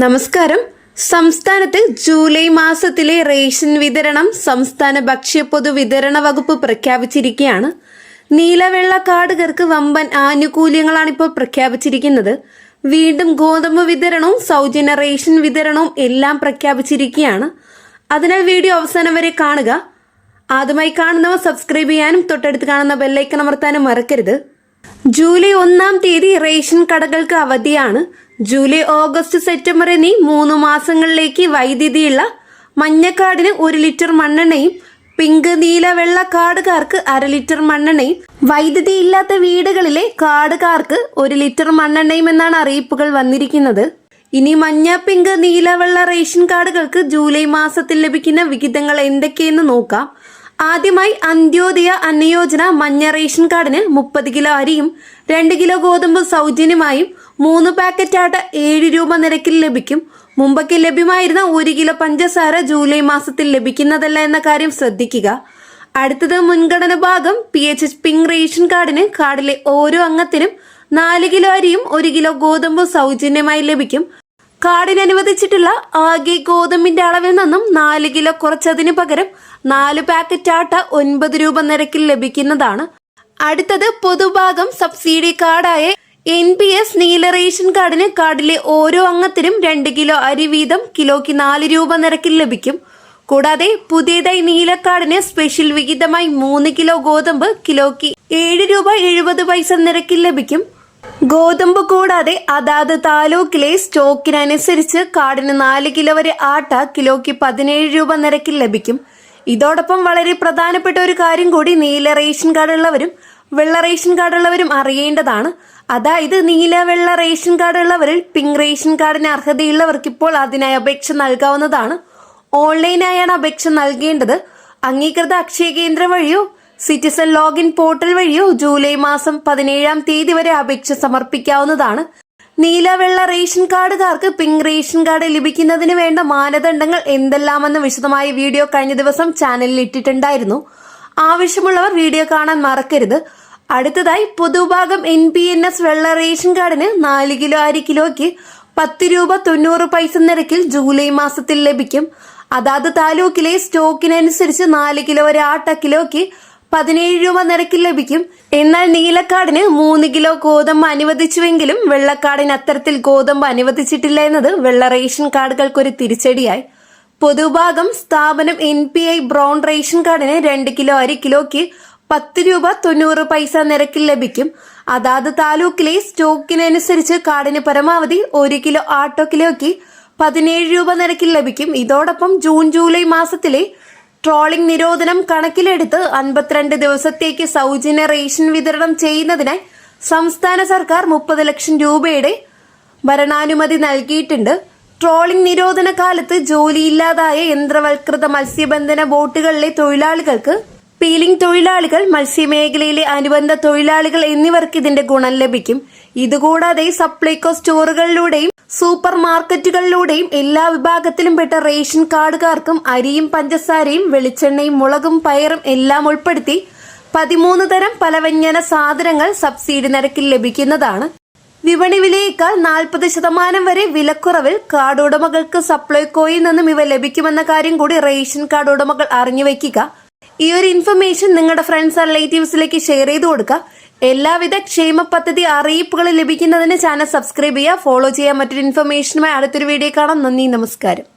നമസ്കാരം. സംസ്ഥാനത്ത് ജൂലൈ മാസത്തിലെ റേഷൻ വിതരണം സംസ്ഥാന ഭക്ഷ്യ പൊതുവിതരണ വകുപ്പ് പ്രഖ്യാപിച്ചിരിക്കുകയാണ്. നീലവെള്ള കാർഡുകാർക്ക് വമ്പൻ ആനുകൂല്യങ്ങളാണ് ഇപ്പോൾ പ്രഖ്യാപിച്ചിരിക്കുന്നത്. വീണ്ടും ഗോതമ്പ് വിതരണവും സൗജന്യ റേഷൻ വിതരണവും എല്ലാം പ്രഖ്യാപിച്ചിരിക്കുകയാണ്. അതിനാൽ വീഡിയോ അവസാനം വരെ കാണുക. ആദ്യമായി കാണുന്നവർ സബ്സ്ക്രൈബ് ചെയ്യാനും തൊട്ടടുത്ത് കാണുന്ന ബെല്ലൈക്കൺ അമർത്താനും മറക്കരുത്. ജൂലൈ 1-ാം തീയതി റേഷൻ കടകൾക്ക് അവധിയാണ്. ജൂലൈ, ഓഗസ്റ്റ്, സെപ്റ്റംബർ എന്നീ 3 മാസങ്ങളിലേക്ക് വൈദ്യുതിയുള്ള മഞ്ഞക്കാർഡിന് 1 ലിറ്റർ മണ്ണെണ്ണയും പിങ്ക്, നീല, വെള്ള കാർഡുകാർക്ക് 1/2 ലിറ്റർ മണ്ണെണ്ണയും വൈദ്യുതി ഇല്ലാത്ത വീടുകളിലെ കാർഡുകാർക്ക് 1 ലിറ്റർ മണ്ണെണ്ണയും എന്നാണ് അറിയിപ്പുകൾ വന്നിരിക്കുന്നത്. ഇനി മഞ്ഞ, പിങ്ക്, നീല, വെള്ള റേഷൻ കാർഡുകൾക്ക് ജൂലൈ മാസത്തിൽ ലഭിക്കുന്ന വിഹിതങ്ങൾ എന്തൊക്കെയെന്ന് നോക്കാം. ആദ്യമായി അന്ത്യോദയ അന്നയോജന മഞ്ഞ റേഷൻ കാർഡിന് 30 കിലോ അരിയും 2 കിലോ ഗോതമ്പ് സൗജന്യമായും 3 പാക്കറ്റ് ആട്ട 7 രൂപ നിരക്കിൽ ലഭിക്കും. മുമ്പൊക്കെ ലഭ്യമായിരുന്ന 1 കിലോ പഞ്ചസാര ജൂലൈ മാസത്തിൽ ലഭിക്കുന്നതല്ല എന്ന കാര്യം ശ്രദ്ധിക്കുക. അടുത്തത് മുൻഗണന ഭാഗം PHH പിങ്ക് റേഷൻ കാർഡിന് കാർഡിലെ ഓരോ അംഗത്തിനും 4 കിലോ അരിയും 1 കിലോ ഗോതമ്പ് സൗജന്യമായി ലഭിക്കും. കാർഡിന് അനുവദിച്ചിട്ടുള്ള ആകെ ഗോതമ്പിന്റെ അളവിൽ നിന്നും 4 കിലോ കുറച്ചതിന് പകരം 4 പാക്കറ്റ് ആട്ട 9 രൂപ നിരക്കിൽ ലഭിക്കുന്നതാണ്. അടുത്തത് പൊതുഭാഗം സബ്സിഡി കാർഡായ NPS നീല റേഷൻ കാർഡിന് കാർഡിലെ ഓരോ അംഗത്തിനും 2 കിലോ അരി വീതം കിലോയ്ക്ക് 4 രൂപ നിരക്കിൽ ലഭിക്കും. കൂടാതെ പുതിയതായി നീല കാർഡിന് സ്പെഷ്യൽ വിഹിതമായി 3 കിലോ ഗോതമ്പ് കിലോയ്ക്ക് 7 രൂപ 70 പൈസ നിരക്കിൽ ലഭിക്കും. ഗോതമ്പ് കൂടാതെ അതാത് താലൂക്കിലെ സ്റ്റോക്കിനനുസരിച്ച് കാർഡിന് 4 കിലോ വരെ ആട്ട കിലോയ്ക്ക് 17 രൂപ നിരക്കിൽ ലഭിക്കും. ഇതോടൊപ്പം വളരെ പ്രധാനപ്പെട്ട ഒരു കാര്യം കൂടി നീല റേഷൻ കാർഡുള്ളവരും വെള്ള റേഷൻ കാർഡുള്ളവരും അറിയേണ്ടതാണ്. അതായത് നീല, വെള്ള റേഷൻ കാർഡുള്ളവരിൽ പിങ്ക് റേഷൻ കാർഡിന് അർഹതയുള്ളവർക്ക് ഇപ്പോൾ അതിനായി അപേക്ഷ നൽകാവുന്നതാണ്. ഓൺലൈനായാണ് അപേക്ഷ നൽകേണ്ടത്. അംഗീകൃത അക്ഷയ കേന്ദ്രം വഴിയോ സിറ്റിസൺ ലോഗിൻ പോർട്ടൽ വഴിയോ ജൂലൈ മാസം 17-ാം തീയതി വരെ അപേക്ഷ സമർപ്പിക്കാവുന്നതാണ്. നീല, വെള്ള റേഷൻ കാർഡുകാർക്ക് പിങ്ക് റേഷൻ കാർഡ് ലഭിക്കുന്നതിന് വേണ്ട മാനദണ്ഡങ്ങൾ എന്തെല്ലാമെന്ന് വിശദമായ വീഡിയോ കഴിഞ്ഞ ദിവസം ചാനലിൽ ഇട്ടിട്ടുണ്ടായിരുന്നു. ആവശ്യമുള്ളവർ വീഡിയോ കാണാൻ മറക്കരുത്. അടുത്തതായി പൊതുഭാഗം NPNS വെള്ള റേഷൻ കാർഡിന് 4 കിലോ അരി കിലോയ്ക്ക് 10 രൂപ 90 പൈസ നിരക്കിൽ ജൂലൈ മാസത്തിൽ ലഭിക്കും. അതാത് താലൂക്കിലെ സ്റ്റോക്കിനനുസരിച്ച് 4 കിലോ വരെ ആട്ട കിലോയ്ക്ക് 17 രൂപ നിരക്കിൽ ലഭിക്കും. എന്നാൽ നീലക്കാർഡിന് 3 കിലോ ഗോതമ്പ് അനുവദിച്ചുവെങ്കിലും വെള്ളക്കാർഡിന് അത്തരത്തിൽ ഗോതമ്പ് അനുവദിച്ചിട്ടില്ല എന്നത് വെള്ള റേഷൻ കാർഡുകൾക്കൊരു തിരിച്ചടിയായി. പൊതുഭാഗം സ്ഥാപനം NPI ബ്രൗൺ റേഷൻ കാർഡിന് 2 കിലോ അരി കിലോയ്ക്ക് 10 രൂപ 90 പൈസ നിരക്കിൽ ലഭിക്കും. അതാത് താലൂക്കിലെ സ്റ്റോക്കിനനുസരിച്ച് കാർഡിന് പരമാവധി 1 കിലോ ആട്ടോ കിലോയ്ക്ക് 17 രൂപ നിരക്കിൽ ലഭിക്കും. ഇതോടൊപ്പം ജൂൺ, ജൂലൈ മാസത്തിലെ ട്രോളിംഗ് നിരോധനം കണക്കിലെടുത്ത് 52 ദിവസത്തേക്ക് സൗജന്യ റേഷൻ വിതരണം ചെയ്യുന്നതിനായി സംസ്ഥാന സർക്കാർ 30 ലക്ഷം രൂപയുടെ ഭരണാനുമതി നൽകിയിട്ടുണ്ട്. ട്രോളിംഗ് നിരോധന കാലത്ത് ജോലിയില്ലാതായ യന്ത്രവൽകൃത മത്സ്യബന്ധന ബോട്ടുകളിലെ തൊഴിലാളികൾക്ക്, പീലിംഗ് തൊഴിലാളികൾ, മത്സ്യമേഖലയിലെ അനുബന്ധ തൊഴിലാളികൾ എന്നിവർക്ക് ഇതിന്റെ ഗുണം ലഭിക്കും. ഇതുകൂടാതെ സപ്ലൈകോ സ്റ്റോറുകളിലൂടെയും സൂപ്പർ മാർക്കറ്റുകളിലൂടെയും എല്ലാ വിഭാഗത്തിലും പെട്ട റേഷൻ കാർഡുകാർക്കും അരിയും പഞ്ചസാരയും വെളിച്ചെണ്ണയും മുളകും പയറും എല്ലാം ഉൾപ്പെടുത്തി 13 തരം പലവ്യഞ്ജന സാധനങ്ങൾ സബ്സിഡി നിരക്കിൽ ലഭിക്കുന്നതാണ്. വിപണി വിലയേക്കാൾ 40% വരെ വിലക്കുറവിൽ കാർഡ് ഉടമകൾക്ക് സപ്ലൈകോയിൽ നിന്നും ഇവ ലഭിക്കുമെന്ന കാര്യം കൂടി റേഷൻ കാർഡ് ഉടമകൾ അറിഞ്ഞു വയ്ക്കുക. ഈ ഒരു ഇൻഫർമേഷൻ നിങ്ങളുടെ ഫ്രണ്ട്സ് ആൻഡ് റിലേറ്റീവ്സിലേക്ക് ഷെയർ ചെയ്ത് കൊടുക്കുക. എല്ലാവിധ ക്ഷേമ പദ്ധതി അറിയിപ്പുകൾ ലഭിക്കുന്നതിന് ചാനൽ സബ്സ്ക്രൈബ് ചെയ്യുക, ഫോളോ ചെയ്യുക. മറ്റൊരു ഇൻഫർമേഷനുമായി അടുത്തൊരു വീഡിയോ കാണാം. നന്ദി, നമസ്കാരം.